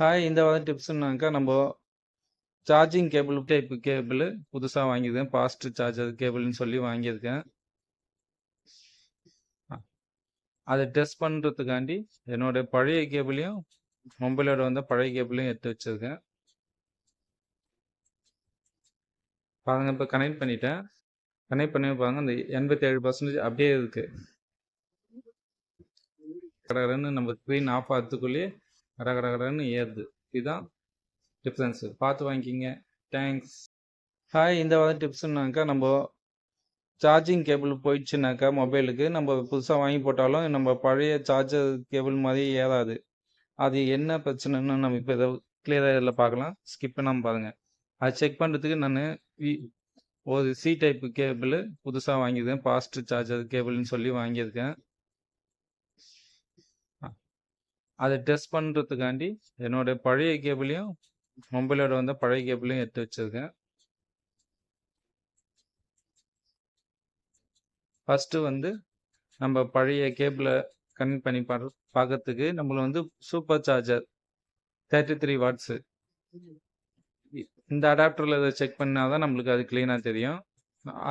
Hi இந்த வாரம் டிப்ஸ்னாக்கா நம்ம சார்ஜிங் கேபிள் டைப் கேபிள் புதுசாக வாங்கியிருக்கேன். ஃபாஸ்ட் சார்ஜர் கேபிள்னு சொல்லி வாங்கியிருக்கேன். அதை டெஸ்ட் பண்ணுறதுக்காண்டி என்னோட பழைய கேபிளையும் மொபைலோட வந்த பழைய கேபிளையும் எடுத்து வச்சிருக்கேன். பாருங்க, இப்போ கனெக்ட் பண்ணிட்டேன். கனெக்ட் பண்ணி பாருங்க, அந்த 87% அப்படியே இருக்கு. கடகடன்னு நம்ம ஸ்க்ரீன் ஆஃப் ஆகிறதுக்குள்ளேயே கடகடன்னு ஏறுது. இதுதான் டிஃப்ரென்ஸு. பார்த்து வாங்கிக்கிங்க. தேங்க்ஸ். ஹாய் இந்த வாரம் டிப்ஸ்னாக்கா நம்ம சார்ஜிங் கேபிள் போயிடுச்சுனாக்கா மொபைலுக்கு நம்ம புதுசாக வாங்கி போட்டாலும் நம்ம பழைய சார்ஜர் கேபிள் மாதிரி ஏறாது. அது என்ன பிரச்சனைன்னு நம்ம இப்போ இதை கிளியராக இதில் பார்க்கலாம். ஸ்கிப் பண்ணாமல் பாருங்கள். அது செக் பண்ணுறதுக்கு நான் ஒரு சி டைப் கேபிள் புதுசாக வாங்கியிருக்கேன். ஃபாஸ்ட் சார்ஜர் கேபிள்னு சொல்லி வாங்கியிருக்கேன். அதை டெஸ்ட் பண்ணுறதுக்காண்டி என்னோட பழைய கேபிளையும் மொபைலோட வந்த பழைய கேபிளையும் எடுத்து வச்சுருக்கேன். ஃபஸ்ட்டு வந்து நம்ம பழைய கேபிளை கனெக்ட் பண்ணி பார்க்கறதுக்கு நம்மள சூப்பர் சார்ஜர் 33 வாட்ஸு இந்த அடாப்டரில் இதை செக் பண்ணால் தான் நம்மளுக்கு அது க்ளீனாக தெரியும்.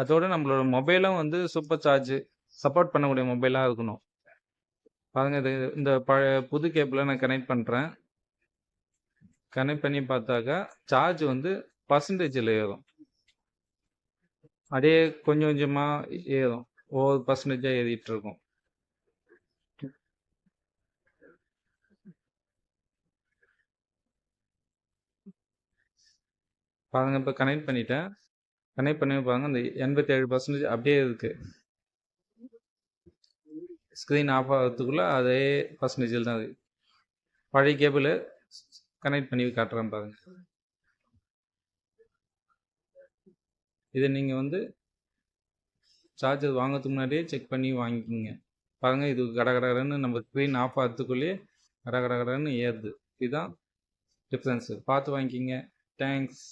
அதோட நம்மளோட மொபைலும் சூப்பர் சார்ஜ் சப்போர்ட் பண்ணக்கூடிய மொபைலாக இருக்கணும். பாருங்கள், இது இந்த புது கேபிளை நான் கனெக்ட் பண்ணுறேன். கனெக்ட் பண்ணி பார்த்தாக்கா சார்ஜ் பர்சன்டேஜில் ஏறும். அதே கொஞ்சம் கொஞ்சமாக ஏறும். ஒவ்வொரு பர்சன்டேஜாக ஏறிட்டு இருக்கும். பாருங்க, இப்போ கனெக்ட் பண்ணிட்டேன். கனெக்ட் பண்ணி பாருங்க, அந்த 87% அப்படியே இருக்கு. ஸ்க்ரீன் ஆஃப் ஆகிறதுக்குள்ள அதே பர்சன்டேஜில் தான் இருக்கு. பழைய கேபிள் கனெக்ட் பண்ணி காட்டுறேன் பாருங்க. இதை நீங்கள் சார்ஜர் வாங்கிறதுக்கு முன்னாடியே செக் பண்ணி வாங்கிக்கிங்க. பாருங்கள், இது கடகடன்னு நம்ம ஸ்க்ரீன் ஆஃப் ஆகிறதுக்குள்ளேயே கடகடன்னு ஏறுது. இதுதான் டிஃப்ரென்ஸு. பார்த்து வாங்கிக்கிங்க. தேங்க்ஸ்.